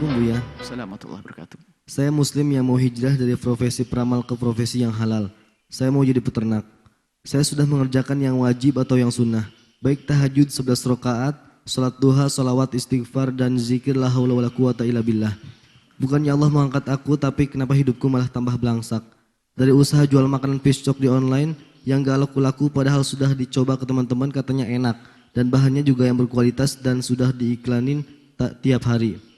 Assalamualaikum Buya. Assalamualaikum warahmatullahi wabarakatuh. Saya muslim yang mau hijrah dari profesi peramal ke profesi yang halal. Saya mau jadi peternak. Saya sudah mengerjakan yang wajib atau yang sunnah. Baik tahajud 11 rakaat, salat duha, salawat, istighfar, dan zikir la haula wala quwata illa billah. Bukannya Allah mengangkat aku, tapi kenapa hidupku malah tambah belangsak. Dari usaha jual makanan fish stock di online, yang gak laku-laku padahal sudah dicoba ke teman-teman katanya enak. Dan bahannya juga yang berkualitas dan sudah diiklanin tiap hari.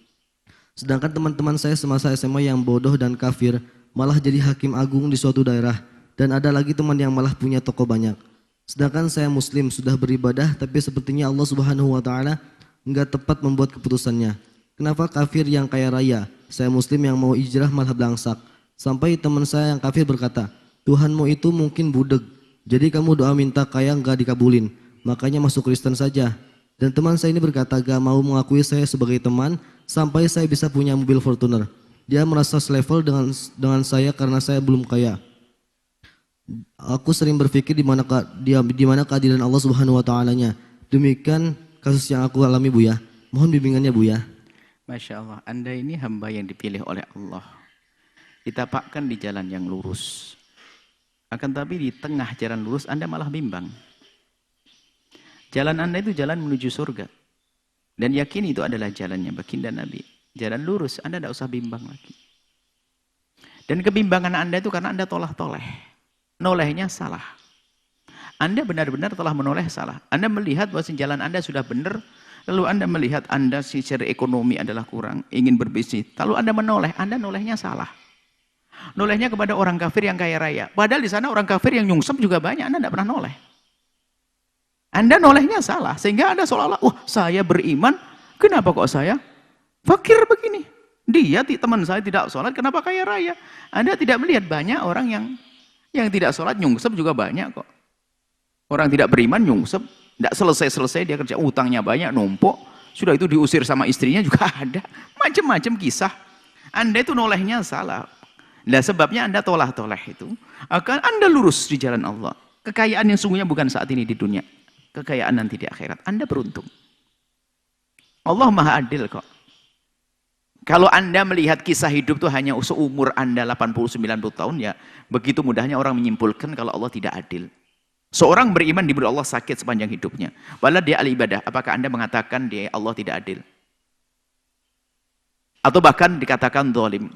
Sedangkan teman-teman saya semasa SMA yang bodoh dan kafir malah jadi hakim agung di suatu daerah. Dan ada lagi teman yang malah punya toko banyak. Sedangkan saya muslim sudah beribadah tapi sepertinya Allah Subhanahu wa taala enggak tepat membuat keputusannya. Kenapa kafir yang kaya raya, saya muslim yang mau hijrah malah belangsak. Sampai teman saya yang kafir berkata, Tuhanmu itu mungkin budeg. Jadi kamu doa minta kaya enggak dikabulin. Makanya masuk Kristen saja. Dan teman saya ini berkata gak mau mengakui saya sebagai teman sampai saya bisa punya mobil Fortuner. Dia merasa selevel dengan saya karena saya belum kaya. Aku sering berpikir di mana keadilan Allah Subhanahu wa taala-nya. Demikian kasus yang aku alami Buya. Mohon bimbingannya Buya. Masya Allah, Anda ini hamba yang dipilih oleh Allah. Ditapakkan di jalan yang lurus. Akan tapi di tengah jalan lurus Anda malah bimbang. Jalan Anda itu jalan menuju surga. Dan yakin itu adalah jalannya baginda Nabi. Jalan lurus, Anda tidak usah bimbang lagi. Dan kebimbangan Anda itu karena Anda tolah-toleh. Nolehnya salah. Anda benar-benar telah menoleh salah. Anda melihat bahwa jalan Anda sudah benar. Lalu Anda melihat Anda secara ekonomi adalah kurang. Ingin berbisnis. Lalu Anda menoleh. Anda nolehnya salah. Nolehnya kepada orang kafir yang kaya raya. Padahal di sana orang kafir yang nyungsep juga banyak. Anda tidak pernah noleh. Anda nolehnya salah, sehingga Anda seolah-olah, wah saya beriman, kenapa kok saya fakir begini? Dia teman saya tidak sholat, kenapa kaya raya? Anda tidak melihat banyak orang yang tidak sholat, nyungsep juga banyak kok. Orang tidak beriman, nyungsep, tidak selesai-selesai, dia kerja utangnya banyak, numpuk, sudah itu diusir sama istrinya juga ada. Macam-macam kisah. Anda itu nolehnya salah. Nah sebabnya Anda tolah-toleh itu, akan Anda lurus di jalan Allah. Kekayaan yang sungguhnya bukan saat ini di dunia. Kekayaan nanti di akhirat. Anda beruntung. Allah maha adil kok. Kalau Anda melihat kisah hidup itu hanya seumur Anda 80-90 tahun, ya begitu mudahnya orang menyimpulkan kalau Allah tidak adil. Seorang beriman diberi Allah sakit sepanjang hidupnya. Padahal dia ahli ibadah. Apakah Anda mengatakan dia Allah tidak adil? Atau bahkan dikatakan zalim.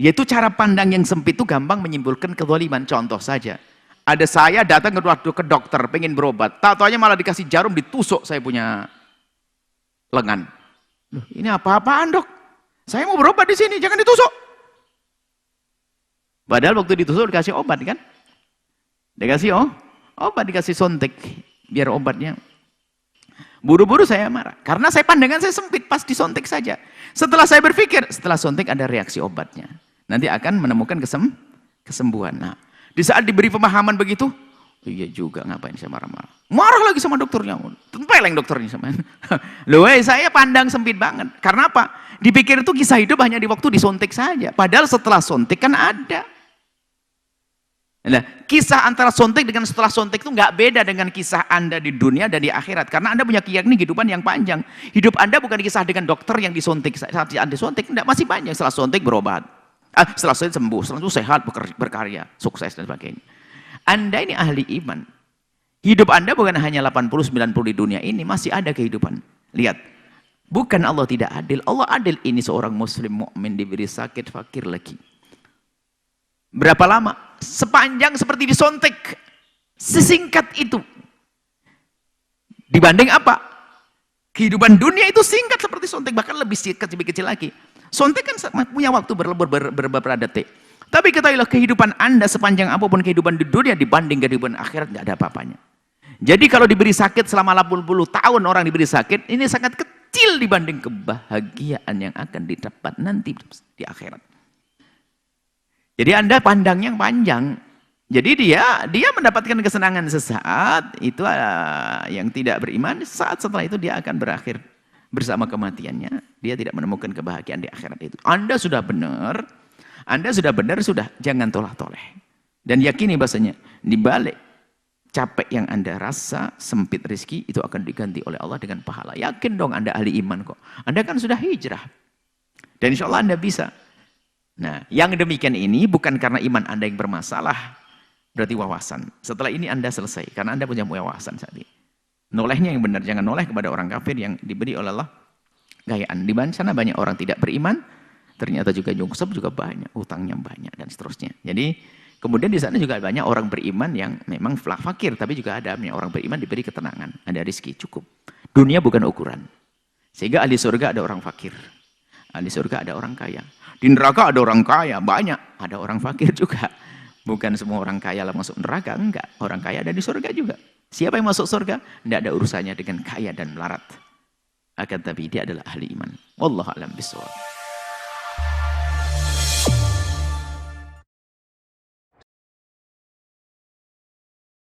Yaitu cara pandang yang sempit itu gampang menyimpulkan kezaliman. Contoh saja. Ada saya datang ke dokter, pengen berobat. Tak taunya malah dikasih jarum, ditusuk saya punya lengan. Loh, ini apa-apaan dok? Saya mau berobat di sini, jangan ditusuk. Padahal waktu ditusuk dikasih obat kan? Dikasih obat, dikasih suntik. Biar obatnya. Buru-buru saya marah. Karena pandangan saya sempit, pas disuntik saja. Setelah saya berpikir, setelah suntik ada reaksi obatnya. Nanti akan menemukan kesembuhan. Nah, di saat diberi pemahaman begitu, iya juga ngapain saya marah-marah. Marah lagi sama dokternya. Tempeleng dokternya sama. Loh, saya pandang sempit banget. Karena apa? Dipikir itu kisah hidup hanya di waktu disuntik saja. Padahal setelah suntik kan ada. Nah, kisah antara suntik dengan setelah suntik itu nggak beda dengan kisah Anda di dunia dan di akhirat. Karena Anda punya keyakinan kehidupan yang panjang. Hidup Anda bukan kisah dengan dokter yang disuntik. Saat Anda disuntik, enggak, masih banyak. Setelah suntik berobat. Setelah saya sembuh, setelah itu sehat, berkarya, sukses dan sebagainya. Anda ini ahli iman. Hidup Anda bukan hanya 80-90 di dunia ini, masih ada kehidupan. Lihat, bukan Allah tidak adil, Allah adil. Ini seorang muslim mukmin diberi sakit, fakir lagi. Berapa lama? Sepanjang seperti disuntik. Sesingkat itu. Dibanding apa? Kehidupan dunia itu singkat seperti suntik, bahkan lebih kecil lagi. Suntik kan punya waktu beberapa detik. Tapi ketahuilah kehidupan Anda sepanjang apapun kehidupan di dunia dibanding kehidupan akhirat nggak ada apa-apanya. Jadi kalau diberi sakit selama 80 tahun orang diberi sakit, ini sangat kecil dibanding kebahagiaan yang akan didapat nanti di akhirat. Jadi Anda pandang yang panjang. Jadi dia mendapatkan kesenangan sesaat, itu yang tidak beriman, saat setelah itu dia akan berakhir. Bersama kematiannya, dia tidak menemukan kebahagiaan di akhirat itu. Anda sudah benar, sudah, jangan tolah-toleh. Dan yakini bahasanya, di balik capek yang Anda rasa, sempit rezeki, itu akan diganti oleh Allah dengan pahala. Yakin dong Anda ahli iman kok. Anda kan sudah hijrah. Dan insya Allah Anda bisa. Nah, yang demikian ini bukan karena iman Anda yang bermasalah, berarti wawasan. Setelah ini Anda selesai, karena Anda punya wawasan saat ini. Nolehnya yang benar, jangan noleh kepada orang kafir yang diberi oleh Allah gayaan. Di sana banyak orang tidak beriman, ternyata juga nyungsep juga banyak, utangnya banyak, dan seterusnya. Jadi, kemudian di sana juga banyak orang beriman yang memang fakir, tapi juga ada orang beriman diberi ketenangan, ada rezeki cukup. Dunia bukan ukuran. Sehingga ahli surga ada orang fakir, ahli surga ada orang kaya. Di neraka ada orang kaya, banyak. Ada orang fakir juga. Bukan semua orang kaya lah masuk neraka, enggak. Orang kaya ada di surga juga. Siapa yang masuk surga? Tidak ada urusannya dengan kaya dan melarat. Akan tapi dia adalah ahli iman. Wallahu a'lam bishawab.